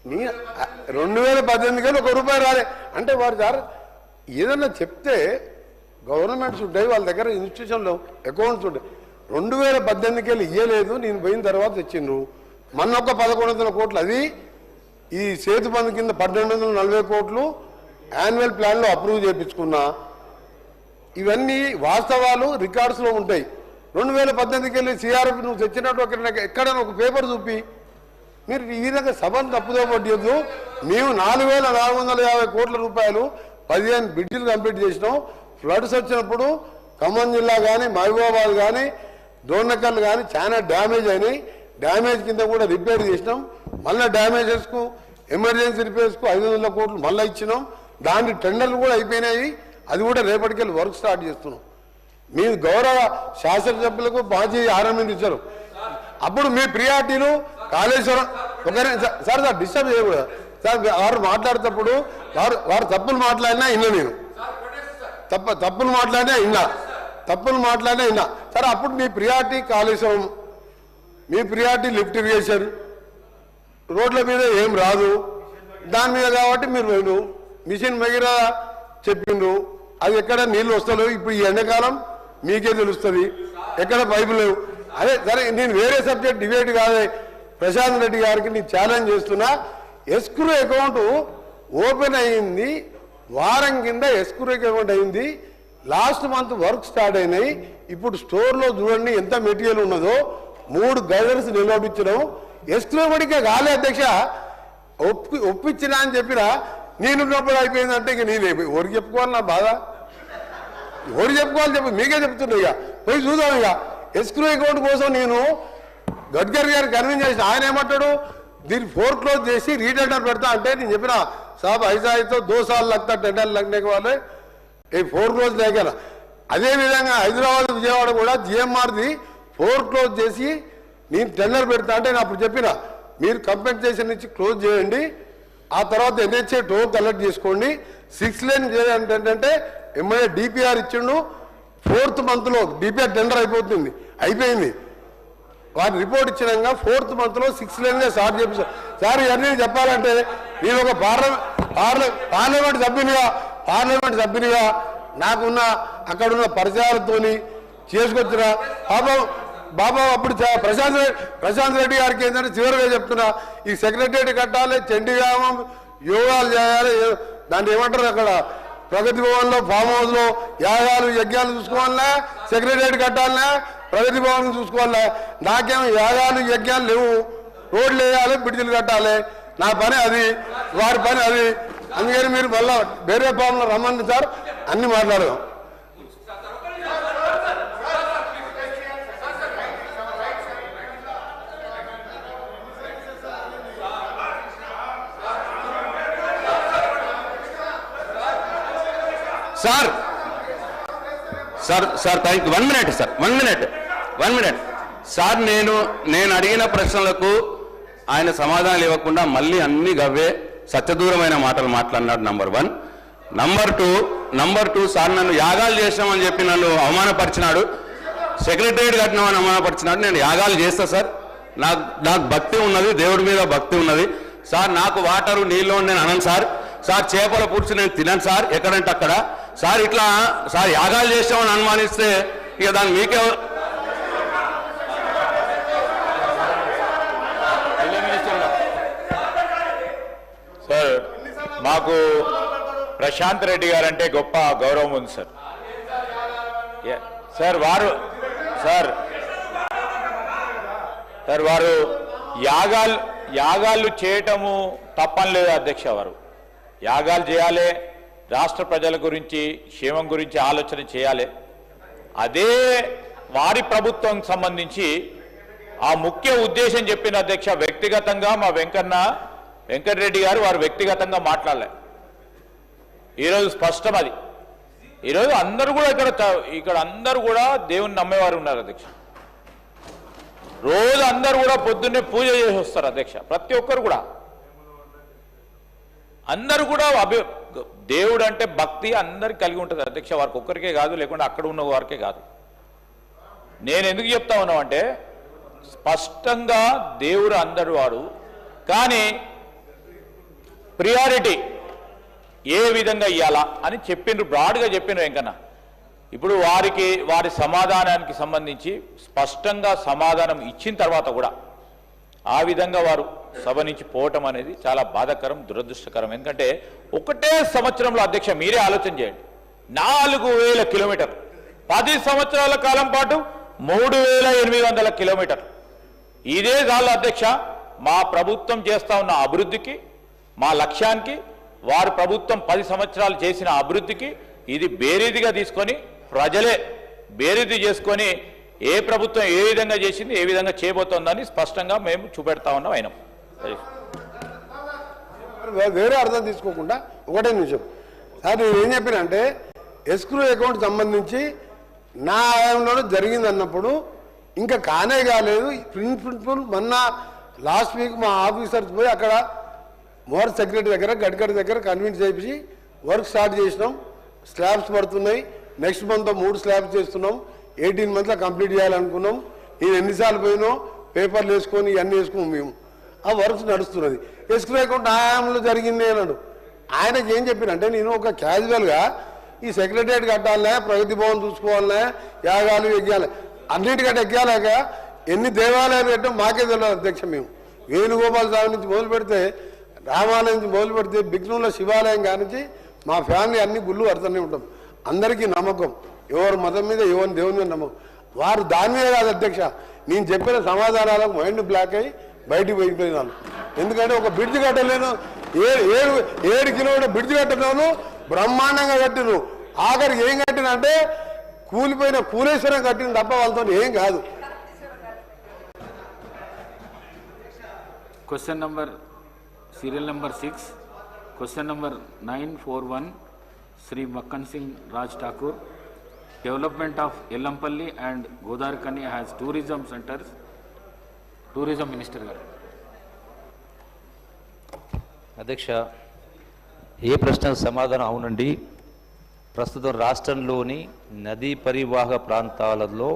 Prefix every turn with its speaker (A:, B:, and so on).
A: నీ 2018 ఒక రూపాయి రాలే అంటే వారు సార్ ఏదన్నా చెప్తే గవర్నమెంట్స్ ఉంటాయి, వాళ్ళ దగ్గర ఇన్స్టిట్యూషన్లో అకౌంట్స్ ఉంటాయి. 2018 ఇయ్యలేదు, నేను పోయిన తర్వాత తెచ్చిండ్రు. మొన్న ఒక 1100 కోట్లు, అది ఈ సేతు బంధు కింద 1240 కోట్లు యాన్యువల్ ప్లాన్లో అప్రూవ్ చేయించుకున్నా. ఇవన్నీ వాస్తవాలు రికార్డ్స్లో ఉంటాయి. 2018 సిఆర్ఎఫ్ నువ్వు తెచ్చినట్టు ఎక్కడైనా ఒక పేపర్ చూపి. మీరు ఈ విధంగా సభను తప్పుదో పట్టద్దు. మేము 4450 కోట్ల రూపాయలు 15 బ్రిడ్జిలు కంప్లీట్ చేసినాం. ఫ్లడ్స్ వచ్చినప్పుడు ఖమ్మం జిల్లా కానీ మహబూబాబాద్ కానీ డోర్నకల్ కానీ చాలా డ్యామేజ్ అయినాయి. డ్యామేజ్ కింద కూడా రిపేర్ చేసినాం. మళ్ళీ డ్యామేజెస్కు ఎమర్జెన్సీ రిపేర్స్కు 500 కోట్లు మళ్ళీ ఇచ్చినాం. దాని టెండర్లు కూడా అయిపోయినాయి. అది కూడా రేపటికెళ్ళి వర్క్ స్టార్ట్ చేస్తున్నాం. మీ గౌరవ శాసనసభ్యులకు మాజీ ఆర్ఎంఎన్ ఇచ్చారు. అప్పుడు మీ ప్రియారిటీలు కాళేశ్వరం ఒకరి సార్ డిస్టర్బ్ చేయకూడదు సార్. వారు మాట్లాడేటప్పుడు వారు తప్పులు మాట్లాడినా విన్నా, నేను తప్పులు మాట్లాడినా విన్నా సరే. అప్పుడు మీ ప్రియారిటీ కాళేశ్వరం, మీ ప్రియారిటీ లిఫ్ట్ ఇరిగేషన్, రోడ్ల మీద ఏం రాదు దాని మీద కాబట్టి మీరు మిషన్ మగిరా చెప్పిండ్రు. అది ఎక్కడ నీళ్ళు వస్తలేవు. ఇప్పుడు ఈ ఎండాకాలం మీకే తెలుస్తుంది ఎక్కడ పైపులు లేవు. అదే సరే, నేను వేరే సబ్జెక్ట్ డిబేట్ కాదే. ప్రశాంత్ రెడ్డి గారికి నేను ఛాలెంజ్ చేస్తున్నా. ఎస్క్రూ అకౌంట్ ఓపెన్ అయింది, వారం కింద ఎస్క్రూ అకౌంట్ అయింది. లాస్ట్ మంత్ వర్క్ స్టార్ట్ అయినాయి. ఇప్పుడు స్టోర్లో చూడండి ఎంత మెటీరియల్ ఉన్నదో. 3 గైడర్స్ నిలబడించడం ఎస్క్రూ పడికే కాలే అధ్యక్ష. ఒప్పించినా అని చెప్పినా నేనున్నప్పుడు అయిపోయిందంటే ఇక నేను ఎవరికి చెప్పుకోవాలి? నా బాధ ఎవరు చెప్పుకోవాలి చెప్పి మీకే చెప్తున్నా. ఇక పోయి చూద్దాం. ఇక ఎస్క్రూ అకౌంట్ కోసం నేను గడ్కరీ గారికి కన్విన్స్ చేసిన. ఆయన ఏమంటాడు, దీన్ని ఫోర్క్లోజ్ చేసి రీటెండర్ పెడతా అంటే నేను చెప్పిన సాబ్ ఐసా అయితే 2 साल लगता टेंडर लगने के वाले ये फोरक्लोज లేకనా. అదేవిధంగా హైదరాబాద్ విజయవాడ కూడా జిఎంఆర్ది ఫోర్క్లోజ్ చేసి నేను టెండర్ పెడతా అంటే నేను అప్పుడు చెప్పిన మీరు కంపెన్సేషన్ ఇచ్చి క్లోజ్ చేయండి, ఆ తర్వాత ఎన్హెచ్ఏ టోల్ కలెక్ట్ చేసుకోండి. 6 లేన్ చేయాలంటే ఏంటంటే ఎంఐఏ డిపిఆర్ ఇచ్చిండు. 4th మంత్లో డిపిఆర్ టెండర్ అయిపోయింది. వారి రిపోర్ట్ ఇచ్చినాక 4th మంత్లో 6 లేన్గా స్టార్ట్ చేపిస్తారు. సార్ ఇవన్నీ చెప్పాలంటే నేను ఒక పార్లమెంట్ సభ్యునిగా నాకున్న అక్కడున్న పరిచయాలతోని చేసుకొచ్చిన బాబా అప్పుడు ప్రశాంత్ రెడ్డి గారికి ఏంటంటే చివరిగా చెప్తున్నా, ఈ సెక్రటేరియట్ కట్టాలి, చండీగ్రామం యోగాలు చేయాలి, దాన్ని ఏమంటారు అక్కడ ప్రగతి భవన్లో ఫామ్ హౌస్లో యాగాలు యజ్ఞాలు చూసుకోవాలన్నా, సెక్రటేరియట్ కట్టాలన్నా, ప్రగతి భవన్ చూసుకోవాలన్నా. నాకేమో యాగాలు యజ్ఞాలు లేవు. రోడ్లు వేయాలి, బ్రిడ్జిలు కట్టాలి. నా పని అది, వారి పని అది. అందుకని మీరు మళ్ళీ వేరే ఫామ్లో రమ్మండి సార్, అన్ని మాట్లాడదాం.
B: Sir thank you. 1 minute sir. నేను అడిగిన ప్రశ్నలకు ఆయన సమాధానాలు ఇవ్వకుండా మళ్ళీ అన్ని గవ్వే సత్యదూరమైన మాటలు మాట్లాడినాడు. నంబర్ 1. నంబర్ 2 సార్ నన్ను యాగాలు చేసినామని చెప్పి నన్ను అవమానపరిచినాడు. సెక్రటేరియట్ కట్టినామని అవమానపరిచినాడు. నేను యాగాలు చేస్తా సార్. నాకు భక్తి ఉన్నది, దేవుడి మీద భక్తి ఉన్నది సార్. నాకు వాటరు నీళ్ళు నేను అనను సార్. చేపల పులుసు నేను తినను సార్, ఎక్కడంటే అక్కడ సార్. ఇట్లా సార్ యాగాలు చేసామని అనుమానిస్తే ఇక దాన్ని మీకే
C: సార్. మాకు ప్రశాంత్ రెడ్డి గారు అంటే గొప్ప గౌరవం ఉంది సార్. వారు యాగాలు చేయటము తప్పని లేదు అధ్యక్ష. వారు యాగాలు చేయాలి, రాష్ట్ర ప్రజల గురించి క్షేమం గురించి ఆలోచన చేయాలి. అదే వారి ప్రభుత్వం సంబంధించి ఆ ముఖ్య ఉద్దేశం చెప్పిన అధ్యక్ష. వ్యక్తిగతంగా మా వెంకటరెడ్డి గారు వారు వ్యక్తిగతంగా మాట్లాడలే. ఈరోజు స్పష్టం అది. ఈరోజు అందరూ కూడా ఇక్కడ అందరూ కూడా దేవుని నమ్మేవారు ఉన్నారు అధ్యక్ష. రోజు అందరూ కూడా పొద్దున్నే పూజ చేసి వస్తారు అధ్యక్ష. ప్రతి ఒక్కరు కూడా అందరూ కూడా దేవుడు అంటే భక్తి అందరికి కలిగి ఉంటుంది అధ్యక్ష. వారికి ఒక్కరికే కాదు, లేకుంటే అక్కడ ఉన్న వారికే కాదు. నేను ఎందుకు చెప్తా ఉన్నామంటే స్పష్టంగా దేవుడు అందరు వాడు. కానీ ప్రియారిటీ ఏ విధంగా ఇవ్వాలా అని చెప్పిండ్రు, బ్రాడ్గా చెప్పిండ్రు వెంకన్న. ఇప్పుడు వారి సమాధానానికి సంబంధించి స్పష్టంగా సమాధానం ఇచ్చిన తర్వాత కూడా ఆ విధంగా వారు సభ నుంచి పోవటం అనేది చాలా బాధాకరం, దురదృష్టకరం. ఎందుకంటే ఒకటే సంవత్సరంలో అధ్యక్ష మీరే ఆలోచన చేయండి, 4000 కిలోమీటర్లు, 10 సంవత్సరాల కాలం పాటు 3800 కిలోమీటర్లు. ఇదే చాలు అధ్యక్ష మా ప్రభుత్వం చేస్తా ఉన్న అభివృద్ధికి, మా లక్ష్యానికి, వారి ప్రభుత్వం 10 సంవత్సరాలు చేసిన అభివృద్ధికి ఇది బేరీదిగా తీసుకొని ప్రజలే బేరీది చేసుకొని ఏ ప్రభుత్వం ఏ విధంగా చేసింది, ఏ విధంగా చేయబోతోందని స్పష్టంగా మేము చూపెడతా ఉన్నాం. అయినా
A: వేరే అర్థం తీసుకోకుండా ఒకటే నిమిషం సార్, నేను ఏం చెప్పినంటే ఎస్క్రూ అకౌంట్ సంబంధించి నా ఆదాయంలోనే జరిగింది అన్నప్పుడు ఇంకా కానే కాలేదు. ప్రిన్సిపల్ మొన్న లాస్ట్ వీక్ మా ఆఫీసర్స్ పోయి అక్కడ మోర్ సెక్రటరీ దగ్గర గడ్కరీ దగ్గర కన్విన్స్ చేయించి వర్క్ స్టార్ట్ చేసినాం. స్లాబ్స్ పడుతున్నాయి, నెక్స్ట్ మంత్ 3 స్లాబ్స్ చేస్తున్నాం, 18 మంత్లో కంప్లీట్ చేయాలనుకున్నాం. నేను ఎన్నిసార్లు పోయినో పేపర్లు వేసుకొని ఇవన్నీ వేసుకున్నాం. మేము ఆ వర్క్స్ నడుస్తున్నది. ఎస్క్రూ అకౌంట్ ఆయామంలో జరిగింది అన్నాడు. ఆయనకి ఏం చెప్పినంటే నేను ఒక క్యాజువల్గా ఈ సెక్రటరియట్ కట్టాలనే, ప్రగతి భవన్ చూసుకోవాలనే, యాగాలు యజ్ఞాలు అన్నిటికంటే ఎక్కాలేక ఎన్ని దేవాలయాలు పెట్టాం మాకే తెలియదు అధ్యక్ష. మేము వేణుగోపాల స్వామి నుంచి మొదలు పెడితే, రామాలయం నుంచి మొదలు పెడితే, బిగ్నూరులో శివాలయం కానించి మా ఫ్యామిలీ అన్ని గుళ్ళు కడుతూనే ఉంటాం. అందరికీ నమ్మకం, ఎవరి మతం మీద ఎవరి దేవుని మీద నమ్మకం. వారు దాని మీద కాదు అధ్యక్ష, నేను చెప్పిన సమాధానాలకు మైండ్ బ్లాక్ అయ్యి బయటికి పోయిపోయినాను. ఎందుకంటే ఒక బ్రిడ్జ్ కట్టలేను, 7 కిలోమీటర్ బ్రిడ్జ్ కట్టలేను, బ్రహ్మాండంగా కట్టిను. ఆఖరికి ఏం కట్టిన అంటే కూలిపోయిన కూలేశ్వరం కట్టిన తప్ప వాళ్ళతో ఏం కాదు.
D: Question number serial number 6, question number 941 Shri Makkan Singh Raj Thakur. Development of Yellampalli and Godavarikhani has tourism centres. Tourism minister గారు.
E: అధ్యక్ష, ఏ ప్రశ్నకు సమాధానం అవునండి. ప్రస్తుతం రాష్ట్రంలోని నదీ పరివాహక ప్రాంతాలలో